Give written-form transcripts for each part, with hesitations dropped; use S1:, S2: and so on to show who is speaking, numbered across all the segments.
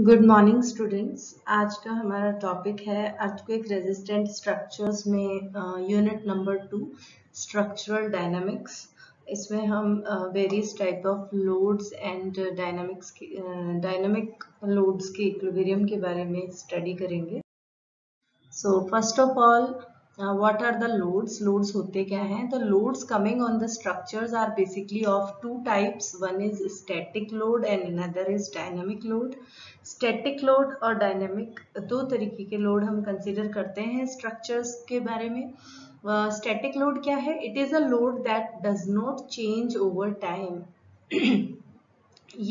S1: Good morning students. आज का हमारा टॉपिक है अर्थक्वेक रेजिस्टेंट स्ट्रक्चर्स में यूनिट नंबर 2 स्ट्रक्चरल डायनामिक्स। इसमें हम various type of loads and dynamic loads के इक्विलिब्रियम के बारे में स्टडी करेंगे। So first of all, what are the loads? Loads होते क्या हैं? The loads coming on the structures are basically of two types. One is static load and another is dynamic load. Static load और dynamic दो तरीके के load हम consider करते हैं structures के बारे में. Static load क्या है? It is a load that does not change over time.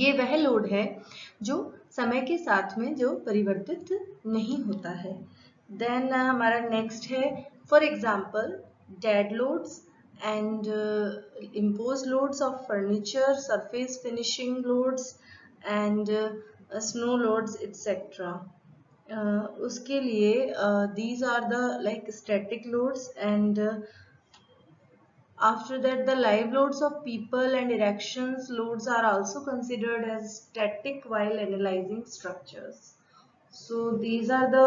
S1: ये वह लोड है जो समय के साथ में जो परिवर्तित नहीं होता है। देन हमारा नेक्स्ट है for example dead loads and impose loads of furniture, surface finishing loads and snow loads etcetera. उसके लिए these are the like static loads and after that, the live loads of people and erections loads are also considered as static while analyzing structures. So these are the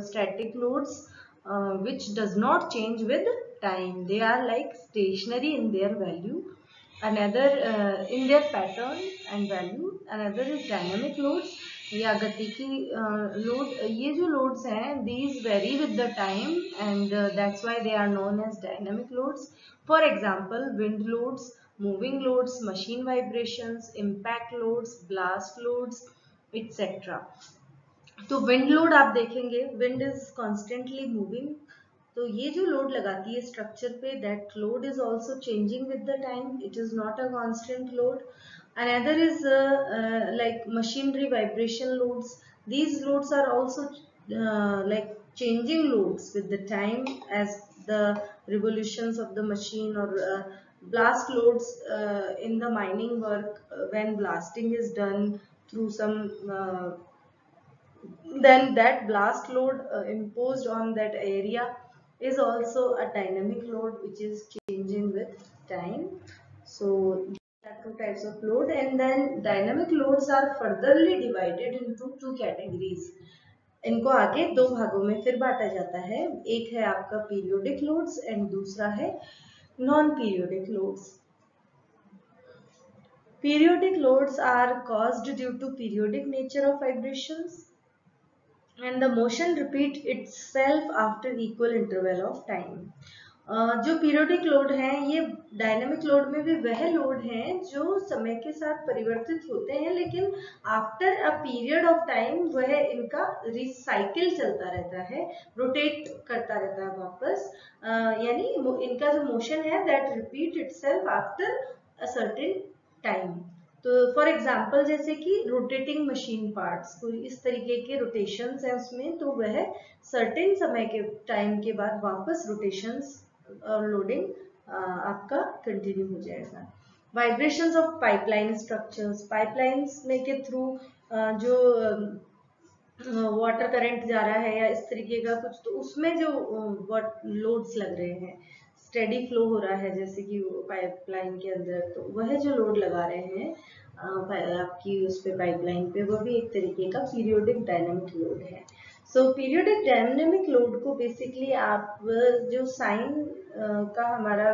S1: static loads which does not change with time. They are like stationary in their value. Another in their pattern and value. Another is dynamic loads या गतिकी load. ये जो loads हैं these vary with the time and that's why they are known as dynamic loads. For example, wind loads, moving loads, machine vibrations, impact loads, blast loads, etc. तो wind load आप देखेंगे, wind is constantly moving, तो ये जो load लगाती है structure पे, that load is also changing with the time, it is not a constant load. Another is like machinery vibration loads. These loads are also like changing loads with the time as the revolutions of the machine, or blast loads in the mining work, when blasting is done through some then that blast load imposed on that area is also a dynamic load which is changing with time. So there are two types of load, and then dynamic loads are furtherly divided into two categories. इनको आगे दो भागों में फिर बांटा जाता है. एक है आपका पीरियोडिक लोड्स एंड दूसरा है non periodic loads. Periodic loads are caused due to periodic nature of vibrations and the motion repeat itself after equal interval of time. जो पीरियोडिक लोड हैं ये डायनामिक लोड में भी वह लोड हैं जो समय के साथ परिवर्तित होते हैं, लेकिन after a period of time वह इनका रिसाइकिल चलता रहता है, रोटेट करता रहता है वापस, यानी इनका जो मोशन है that repeat itself after a certain time. तो फॉर एग्जाम्पल जैसे कि रोटेटिंग मशीन पार्ट्स, तो इस तरीके के रोटेशंस हैं उसमें, तो वह सर्टेन समय के टाइम के बाद वापस रोटेशंस और लोडिंग आपका कंटिन्यू हो जाएगा. Vibrations of pipeline structures, pipelines में के थ्रू जो वाटर करंट जा रहा है या इस तरीके का कुछ, तो उसमें जो लोड्स लग रहे हैं, स्टेडी फ्लो हो रहा है जैसे कि पाइपलाइन के अंदर, तो वह जो लोड लगा रहे हैं आपकी उस पे पाइपलाइन पे, वो भी एक तरीके का पीरियोडिक डायनामिक लोड है. सो पीरियोडिक डायनामिक लोड को बेसिकली आप जो साइन का हमारा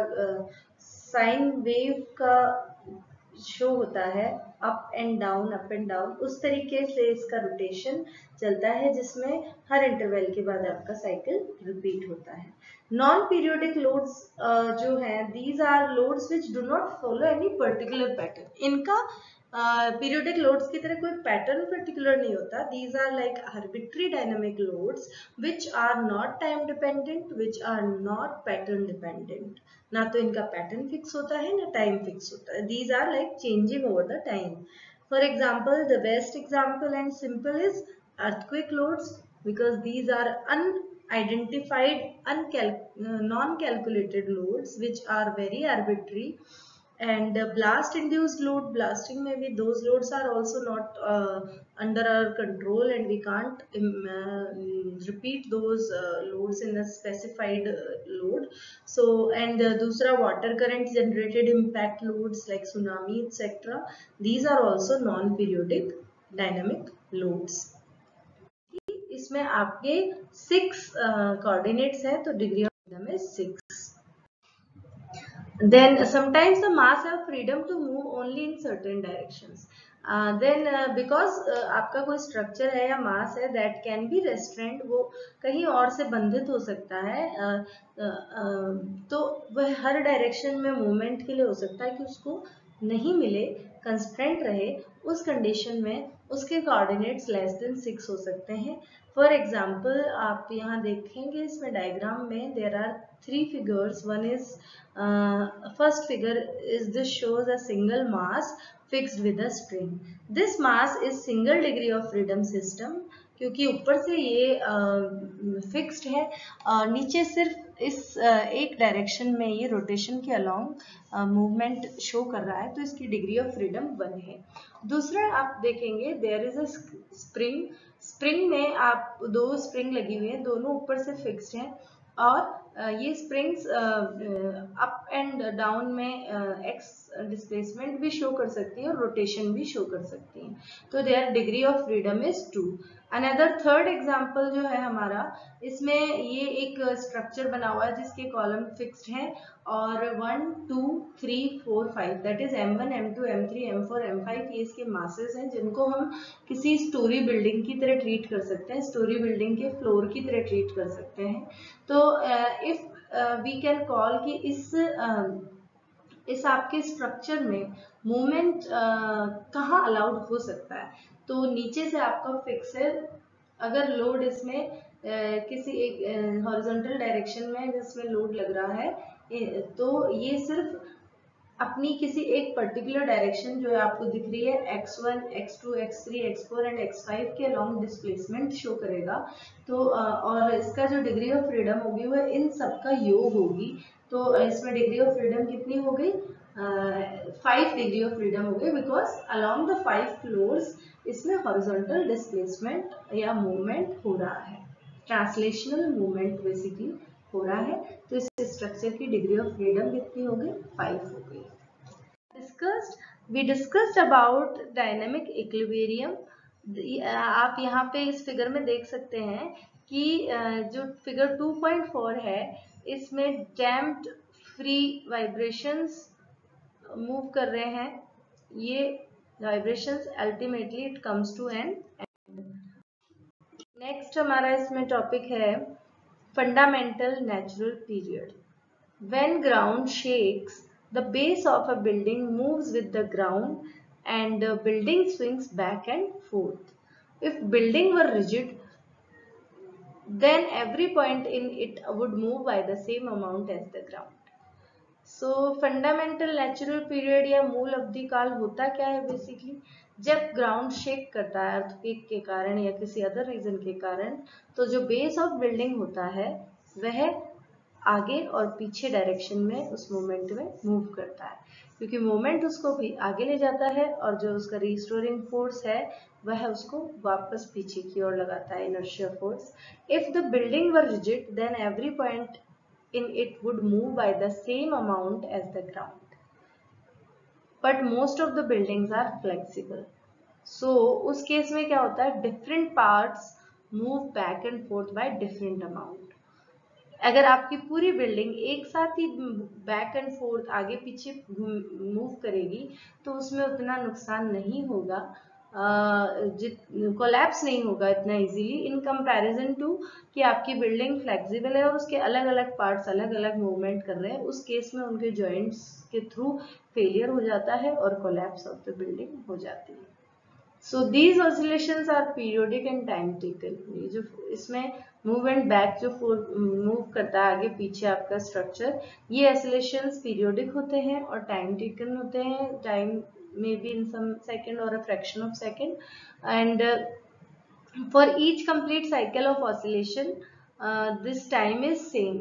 S1: साइन वेव का शो होता है, अप एंड डाउन, उस तरीके से इसका रोटेशन चलता है जिसमें हर इंटरवल के बाद आपका साइकिल रिपीट होता है. नॉन पीरियोडिक लोड्स जो हैं, these are loads which do not follow any particular pattern. इनका पीरियोडिक लोड्स की तरह कोई पैटर्न पर्टिकुलर नहीं होता. These are like arbitrary dynamic loads which are not time dependent, which are not pattern dependent. ना तो इनका पैटर्न फिक्स होता है ना टाइम फिक्स होता है. These are like changing over the time. For example, the best example and simple is earthquake loads, because these are unidentified, non-calculated loads which are very arbitrary. And blast induced load, blasting में भी those loads are also not under our control and we can't repeat those loads in a specified load. So and दूसरा water current generated impact loads like tsunami etc. These are also non-periodic dynamic loads. इसमें आपके 6 coordinates है, तो degree of freedom is 6. Then sometimes the mass have freedom to move only in certain directions. Because आपका कोई structure है या मास है that can be restrained, वो कहीं और से बंधित हो सकता है, तो वह हर डायरेक्शन में मूवमेंट के लिए हो सकता है कि उसको नहीं मिले, कंस्ट्रेंट रहे, उस कंडीशन में उसके कोऑर्डिनेट्स लेस देन 6 हो सकते हैं. फॉर एग्जाम्पल आप यहाँ देखेंगे इसमें डायग्राम में there are 3 figures. One is first figure is this shows a single mass fixed with a spring. This mass is single degree of freedom system, क्योंकि ऊपर से ये फिक्स्ड है, नीचे सिर्फ इस एक डायरेक्शन में ये रोटेशन के अलोंग मूवमेंट शो कर रहा है, तो इसकी डिग्री ऑफ फ्रीडम 1 है. दूसरा आप देखेंगे there is a spring. Spring में आप 2 स्प्रिंग लगी हुई है, दोनों ऊपर से फिक्स्ड हैं, और ये स्प्रिंग्स अप एंड डाउन में एक्स डिस्प्लेसमेंट भी शो कर सकती है और रोटेशन भी शो कर सकती है, तो there degree of freedom is 2. Another third example जो है हमारा, इसमें ये एक स्ट्रक्चर बना हुआ है जिसके कॉलम फिक्स्ड हैं और 1 2 3 4 5 that is m1 m2 m3 m4 m5 ये इसके मासेस हैं, जिनको हम किसी स्टोरी बिल्डिंग की तरह ट्रीट कर सकते हैं, स्टोरी बिल्डिंग के फ्लोर की तरह ट्रीट कर सकते हैं. तो इफ वी कैन कॉल कि इस आपके स्ट्रक्चर में मूवमेंट कहाँ अलाउड हो सकता है, तो नीचे से आपका फिक्स है. अगर लोड इसमें किसी एक हॉरिजॉन्टल डायरेक्शन में जिसमें लोड लग रहा है, तो ये सिर्फ अपनी किसी एक पर्टिकुलर डायरेक्शन जो है आपको दिख रही है x1 x2 x3 x4 and x5 के अलोंग डिस्प्लेसमेंट शो करेगा. तो और इसका जो डिग्री ऑफ फ्रीडम होगी वह इन सब का योग होगी. तो इसमें डिग्री ऑफ फ्रीडम कितनी हो गई, 5 डिग्री ऑफ फ्रीडम हो गई, बिकॉज अलोंग द 5 फ्लोर्स इसमें हॉरिजॉन्टल डिस्प्लेसमेंट या मूवमेंट हो रहा है, ट्रांसलेशनल मूवमेंट बेसिकली हो रहा है. तो इस स्ट्रक्चर की डिग्री ऑफ फ्रीडम कितनी हो गई, 5 हो गई. We discussed about dynamic equilibrium. आप यहाँ पे इस फिगर में देख सकते हैं कि जो फिगर 2.4 है इसमें डैम्प्ड फ्री वाइब्रेशंस मूव कर रहे हैं. ये vibrations ultimately it comes to an end. Next हमारा इसमें टॉपिक है fundamental natural period. When ground shakes, the base of a building moves with the ground and the building swings back and forth. If building were rigid, then every point in it would move by the same amount as the ground. So fundamental natural period या मूल अवधि काल होता क्या है basically, जब ground shake करता है अर्थक्वेक के कारण या किसी अदर रीजन के कारण, तो जो बेस ऑफ बिल्डिंग होता है वह आगे और पीछे डायरेक्शन में उस मोमेंट में मूव करता है, क्योंकि मोमेंट उसको भी आगे ले जाता है और जो उसका रिस्टोरिंग फोर्स है वह उसको वापस पीछे की ओर लगाता है, inertia force. If the building were rigid then every point in it would move by the same amount as the ground, but most of the buildings are flexible. So उस केस में क्या होता है, different parts move back and forth by different amount. अगर आपकी पूरी building एक साथ ही बैक एंड फोर्थ आगे पीछे मूव करेगी तो उसमें उतना नुकसान नहीं होगा, कोलैप्स नहीं होगा इतना इजीली इन कंपैरिजन टू कि आपकी बिल्डिंग फ्लेक्सिबल है और उसके अलग अलग पार्ट्स अलग अलग मूवमेंट कर रहे हैं. उस केस में उनके जॉइंट्स के थ्रू फेलियर हो जाता है और कोलैप्स ऑफ द बिल्डिंग हो जाती है. So these oscillations are periodic and time taken. ये जो इसमें मूव एंड बैक जो मूव करता है आगे पीछे आपका स्ट्रक्चर, ये ऑसिलेशंस पीरियोडिक होते हैं और टाइम टेकन होते हैं. Time maybe in some second or a fraction of second, and for each complete cycle of oscillation this time is same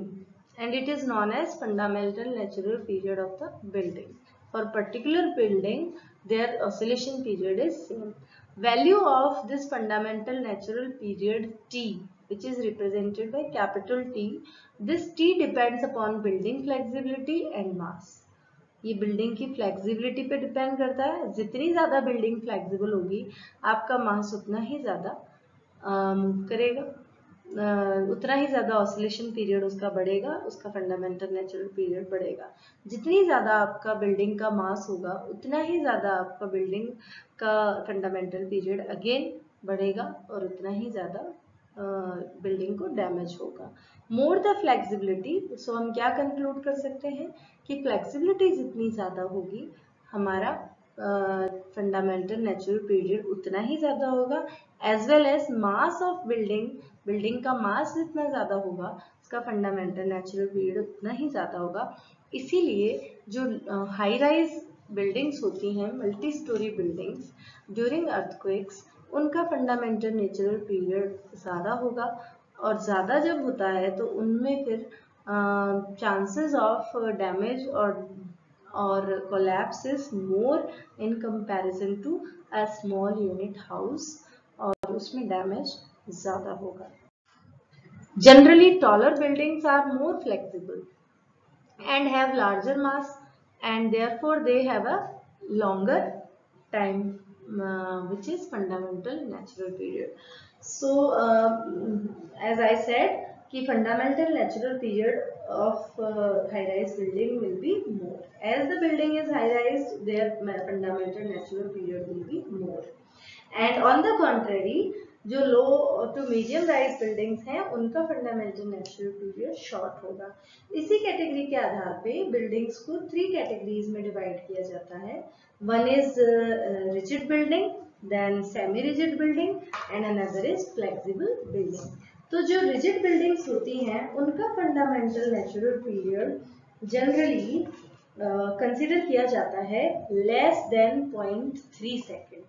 S1: and it is known as fundamental natural period of the building. For particular building their oscillation period is same. Value of this fundamental natural period T, which is represented by capital T. This T depends upon building flexibility and mass. ये building की flexibility पे depend करता है। जितनी ज़्यादा building flexible होगी, आपका मास उतना ही ज़्यादा मूव करेगा, उतना ही ज़्यादा ऑसिलेशन पीरियड उसका बढ़ेगा, उसका फंडामेंटल नेचुरल पीरियड बढ़ेगा। जितनी ज़्यादा आपका बिल्डिंग का मास होगा, उतना ही ज़्यादा आपका बिल्डिंग का फंडामेंटल पीरियड अगेन बढ़ेगा और उतना ही ज़्यादा बिल्डिंग को डैमेज होगा। मोर द फ्लेक्सिबिलिटी, सो हम क्या कंक्लूड कर सकते हैं कि फ्लेक्सिबिलिटी जितनी ज़्यादा होगी, हमारा फंडामेंटल नेचुरल पीरियड उतना ही ज़्यादा होगा, as well as mass of building का मास जितना ज़्यादा होगा, उसका फंडामेंटल नेचुरल पीरियड उतना ही ज़्यादा होगा। इसीलिए जो हाई राइज बिल्डिंग्स होती हैं, multi storey buildings, during earthquakes उनका फंडामेंटल नेचुरल पीरियड ज़्यादा होगा, और ज़्यादा जब होता है तो उनमें फिर चांसेस ऑफ डैमेज और collapse is more in comparison to a small unit house, और उसमें डैमेज ज़्यादा होगा। Generally taller buildings are more flexible and have larger mass, and therefore they have a longer time, which is fundamental natural period. So as I said कि fundamental natural period of high rise building will be more. As the building is high rise, their fundamental natural period will be more. And on the contrary, जो लो to medium rise buildings हैं, उनका fundamental natural period short होगा। इसी category के आधार पे buildings को 3 categories में divide किया जाता है। One is rigid building, then semi rigid building, and another is flexible building. तो जो रिजिड बिल्डिंग्स होती हैं, उनका fundamental natural period generally consider किया जाता है लेस देन 0.3 सेकेंड।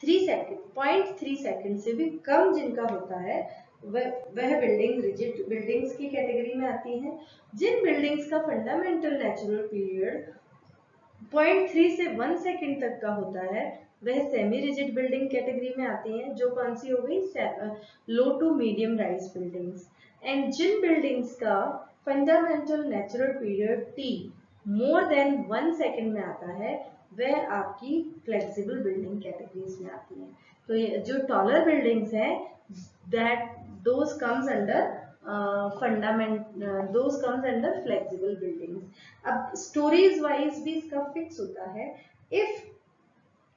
S1: 0.3 सेकेंड से भी कम जिनका होता है वह बिल्डिंग रिजिड बिल्डिंग्स की कैटेगरी में आती हैं। जिन बिल्डिंग्स का फंडामेंटल नेचुरल पीरियड 0.3 से 1 सेकेंड तक का होता है, वह सेमी रिजिड बिल्डिंग कैटेगरी में आती हैं, जो कौन सी हो गई, low to medium rise buildings. And जिन बिल्डिंग्स का fundamental natural period T more than 1 second में आता है, वह आपकी फ्लेक्सिबल बिल्डिंग कैटेगरीज में आती हैं। तो ये जो टॉलर बिल्डिंग्स हैं, that those comes under those comes under flexible buildings. अब स्टोरीज वाइज भी इसका फिक्स होता है। If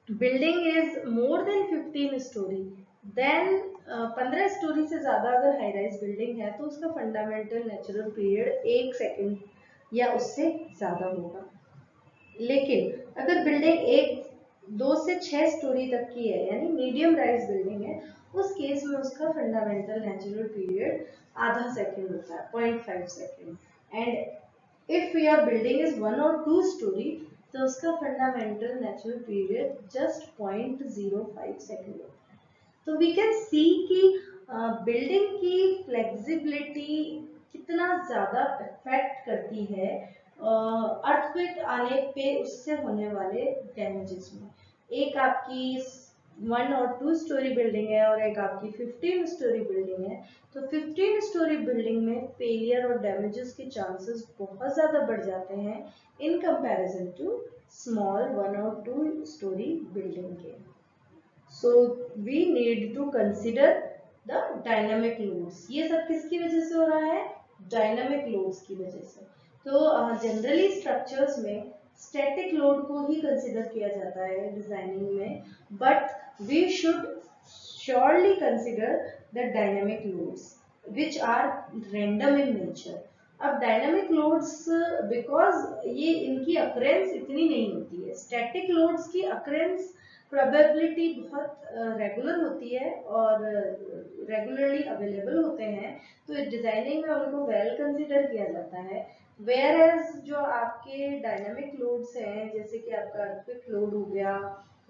S1: building is more than 15 storey, then 15 storey से ज्यादा अगर हाई राइज बिल्डिंग है, तो उसका फंडामेंटल नेचुरल पीरियड 1 सेकेंड या उससे ज्यादा होगा। लेकिन अगर बिल्डिंग 2 से 6 स्टोरी तक की है, यानी मीडियम राइज बिल्डिंग है, उस केस में उसका फंडामेंटल नेचुरल पीरियड आधा सेकेंड होता है, 0.5 second. And if your building is 1 और 2 स्टोरी, तो उसका fundamental natural period just 0.05 second होता है। तो वी कैन सी कि बिल्डिंग की फ्लेक्सिबिलिटी कितना ज्यादा इफेक्ट करती है अर्थक्वेक आने पे उससे होने वाले डैमेजेस में। एक आपकी 1 और 2 स्टोरी बिल्डिंग है और एक आपकी 15 स्टोरी बिल्डिंग है, तो 15 स्टोरी बिल्डिंग में फेलियर और डैमेजेस के चांसेस बहुत ज़्यादा बढ़ जाते हैं इन कंपैरिजन टू स्मॉल 1 और 2 स्टोरी बिल्डिंग के। So we need to consider the dynamic loads. ये सब किसकी वजह से हो रहा है? डायनामिक लोड्स की वजह से। तो जनरली स्ट्रक्चर्स में स्टैटिक लोड को ही कंसिडर किया जाता है डिजाइनिंग में, but we should surely consider the dynamic loads which are random in nature. अब डायनामिक लोड्स बिकॉज ये इनकी अकरेंस इतनी नहीं होती है, स्टैटिक लोड्स की अकरेंस प्रोबेबिलिटी बहुत रेगुलर होती है और रेगुलरली अवेलेबल होते हैं, तो डिजाइनिंग में उनको वेल कंसिडर किया जाता है। वेयर एज जो आपके डायनामिक लोड्स हैं, जैसे कि आपका अर्थक्वेक लोड हो गया,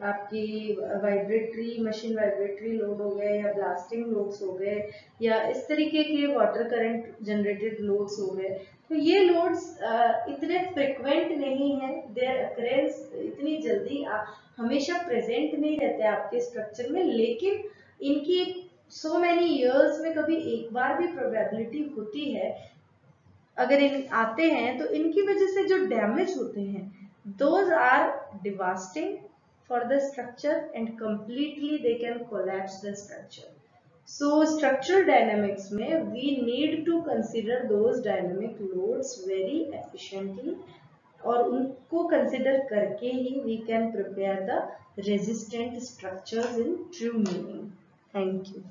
S1: आपकी मशीन वाइब्रेटरी लोड हो गए, या ब्लास्टिंग लोड्स हो गए, या इस तरीके के वाटर करंट जनरेटेड लोड्स हो गए, तो ये लोड्स इतने फ्रिक्वेंट नहीं है, देयर अकरेंस इतनी जल्दी हमेशा प्रेजेंट नहीं रहते आपके स्ट्रक्चर में, लेकिन इनकी सो मैनी ईयर्स में कभी एक बार भी प्रोबेबिलिटी होती है। अगर इन आते हैं तो इनकी वजह से जो डैमेज होते हैं those are devastating for the structure and completely they can collapse the structure. So structural dynamics में we need to consider those dynamic loads very efficiently और उनको consider करके ही we can prepare the resistant structures in true meaning. Thank you.